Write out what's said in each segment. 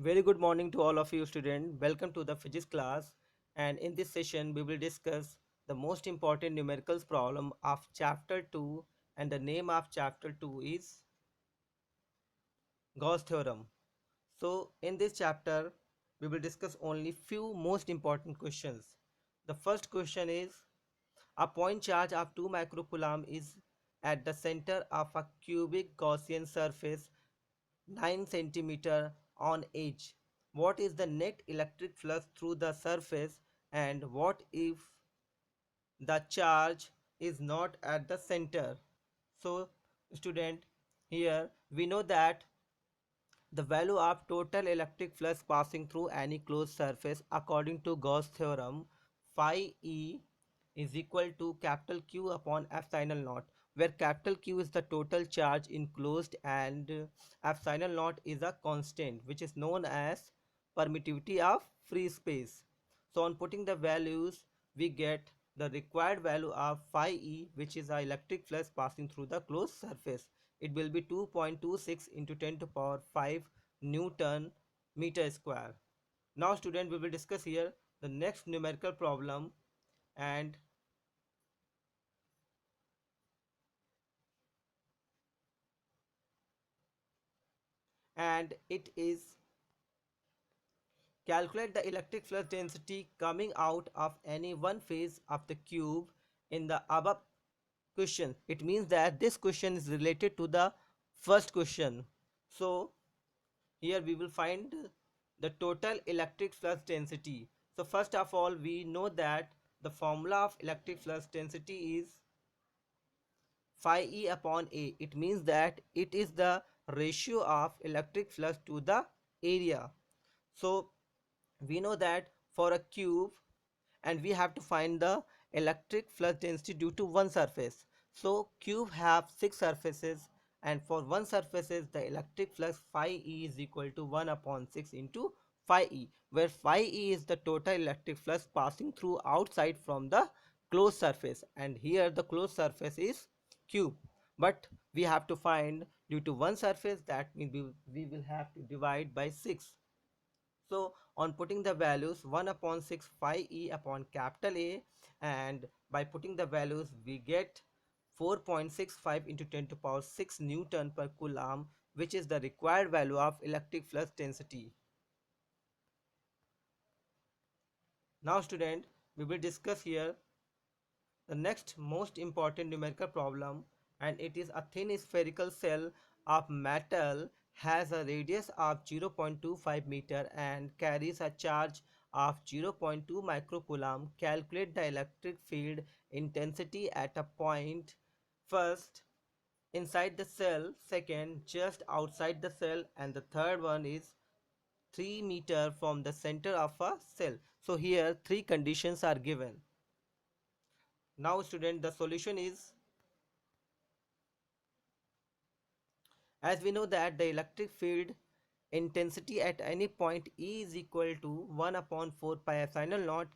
Very good morning to all of you students. Welcome to the physics class, and in this session we will discuss the most important numericals problem of chapter 2, and the name of chapter 2 is Gauss theorem. So in this chapter we will discuss only few most important questions. The first question is a point charge of 2 microcoulomb is at the center of a cubic Gaussian surface 9 centimeter on edge. What is the net electric flux through the surface, and what if the charge is not at the center? So student, here we know that the value of total electric flux passing through any closed surface according to Gauss theorem, phi E is equal to capital Q upon epsilon naught, where capital Q is the total charge enclosed and epsilon naught is a constant which is known as permittivity of free space. So on putting the values, we get the required value of phi E, which is the electric flux passing through the closed surface. It will be 2.26 into 10 to power 5 Newton meter square. Now student, we will discuss here the next numerical problem, and it is calculate the electric flux density coming out of any one phase of the cube in the above question. It means that this question is related to the first question. So here we will find the total electric flux density. So first of all, we know that the formula of electric flux density is phi E upon A. It means that it is the ratio of electric flux to the area. So we know that for a cube, and we have to find the electric flux density due to one surface. So cube have 6 surfaces, and for one surfaces the electric flux phi E is equal to 1 upon 6 into phi E, where phi E is the total electric flux passing through outside from the closed surface, and here the closed surface is cube, but we have to find due to one surface, that means we will have to divide by 6. So on putting the values, 1 upon 6 phi E upon capital A, and by putting the values we get 4.65 into 10 to power 6 Newton per Coulomb, which is the required value of electric flux density. Now student, we will discuss here the next most important numerical problem, and it is a thin spherical cell of metal has a radius of 0.25 meter and carries a charge of 0.2 microcoulomb. Calculate the electric field intensity at a point first inside the cell, second just outside the cell, and the third one is 3 meter from the center of a cell. So here three conditions are given. Now student, the solution is, as we know that the electric field intensity at any point E is equal to 1 upon 4 pi epsilon naught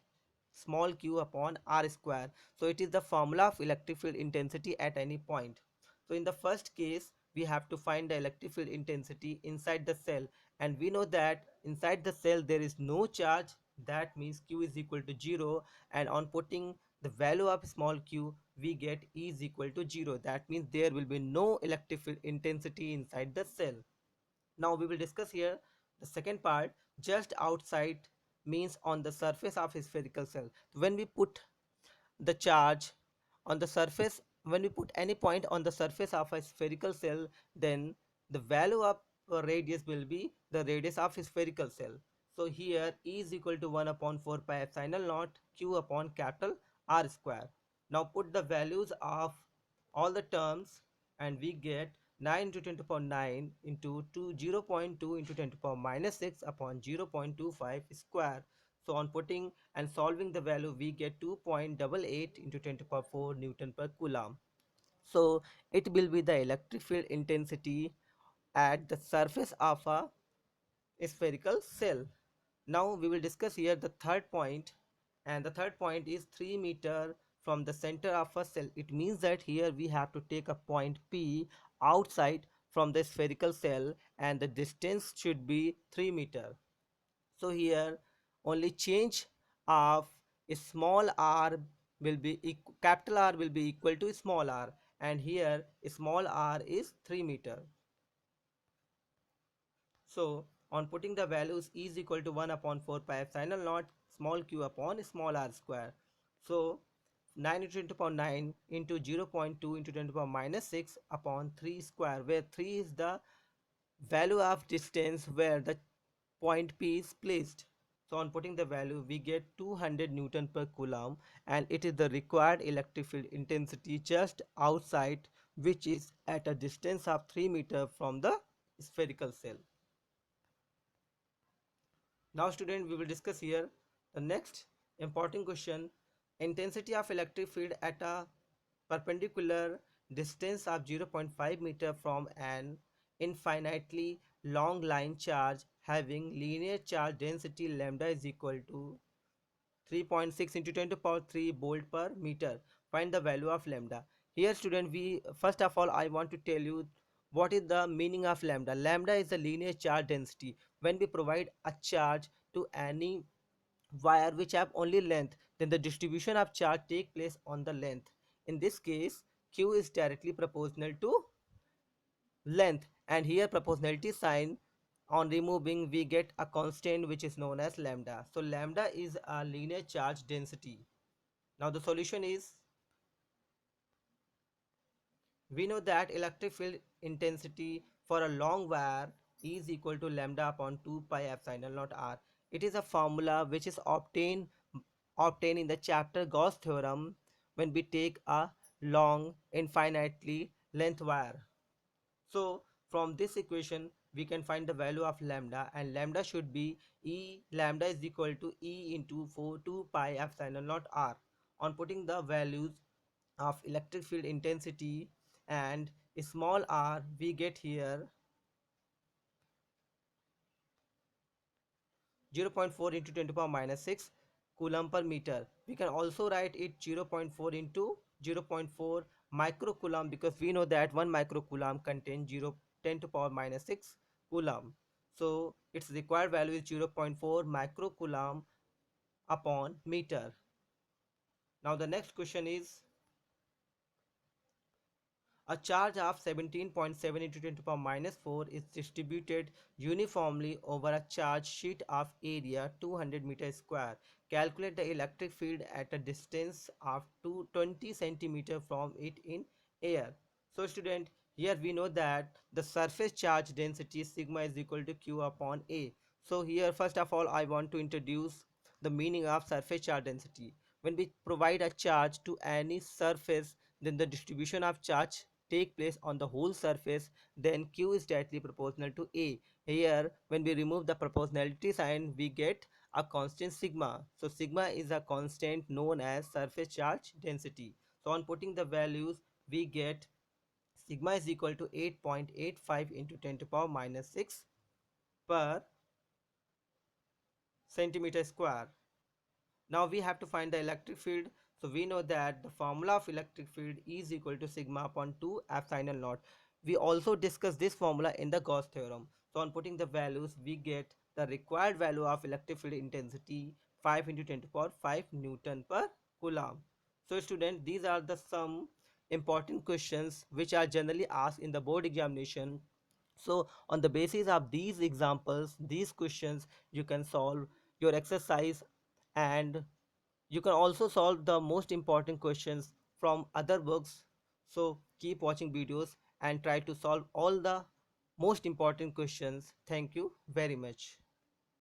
small q upon r square. So it is the formula of electric field intensity at any point. So in the first case, we have to find the electric field intensity inside the cell, and we know that inside the cell there is no charge, that means q is equal to 0, and on putting the value of small q we get E is equal to 0, that means there will be no electric field intensity inside the cell. Now we will discuss here the second part. Just outside means on the surface of a spherical cell. When we put the charge on the surface, when we put any point on the surface of a spherical cell, then the value of radius will be the radius of a spherical cell. So here E is equal to 1 upon 4 pi epsilon naught q upon capital R square. Now put the values of all the terms, and we get 9 into 10 to the power 9 into 0.2 into 10 to the power minus 6 upon 0.25 square. So on putting and solving the value, we get 2.88 into 10 to the power 4 Newton per Coulomb. So it will be the electric field intensity at the surface of a spherical cell. Now we will discuss here the third point, and the third point is 3 meter from the center of a cell. It means that here we have to take a point P outside from the spherical cell and the distance should be 3 meter. So here only change of a small r will be capital R will be equal to small r, and here small r is 3 meter. So on putting the values, E is equal to 1 upon 4 pi epsilon naught small q upon small r square. So 9 into 10 to the power 9 into 0.2 into 10 to the power minus 6 upon 3 square, where 3 is the value of distance where the point P is placed. So on putting the value, we get 200 Newton per Coulomb, and it is the required electric field intensity just outside, which is at a distance of 3 meter from the spherical cell. Now student, we will discuss here the next important question. Intensity of electric field at a perpendicular distance of 0.5 meter from an infinitely long line charge having linear charge density lambda is equal to 3.6 into 10 to the power 3 volt per meter. Find the value of lambda. Here student, we first of all I want to tell you what is the meaning of lambda. Lambda is the linear charge density. When we provide a charge to any wire which have only length, then the distribution of charge take place on the length. In this case, q is directly proportional to length, and here proportionality sign on removing we get a constant which is known as lambda. So lambda is a linear charge density. Now the solution is, we know that electric field intensity for a long wire is equal to lambda upon 2 pi epsilon naught r. It is a formula which is obtained in the chapter Gauss theorem when we take a long infinitely length wire. So from this equation we can find the value of lambda, and lambda should be E lambda is equal to E into 4 2 pi epsilon naught r. On putting the values of electric field intensity and small r, we get here 0.4 into 10 to the power minus 6 coulomb per meter. We can also write it 0.4 into 0.4 microcoulomb, because we know that 1 microcoulomb contains 10 to the power minus 6 coulomb. So its required value is 0.4 microcoulomb upon meter. Now the next question is, a charge of 17.7 into 10 to the power minus 4 is distributed uniformly over a charge sheet of area 200 meter square. Calculate the electric field at a distance of 220 centimeter from it in air. So student, here we know that the surface charge density sigma is equal to q upon a. So here first of all I want to introduce the meaning of surface charge density. When we provide a charge to any surface, then the distribution of charge take place on the whole surface, then q is directly proportional to a. Here when we remove the proportionality sign, we get a constant sigma. So sigma is a constant known as surface charge density. So on putting the values, we get sigma is equal to 8.85 into 10 to the power minus 6 per centimeter square. Now we have to find the electric field. So we know that the formula of electric field is equal to sigma upon 2 epsilon naught. We also discussed this formula in the Gauss theorem. So on putting the values, we get the required value of electric field intensity 5 into 10 to the power 5 Newton per Coulomb. So student, these are the some important questions which are generally asked in the board examination. So on the basis of these examples, these questions, you can solve your exercise, and you can also solve the most important questions from other books. So keep watching videos and try to solve all the most important questions. Thank you very much.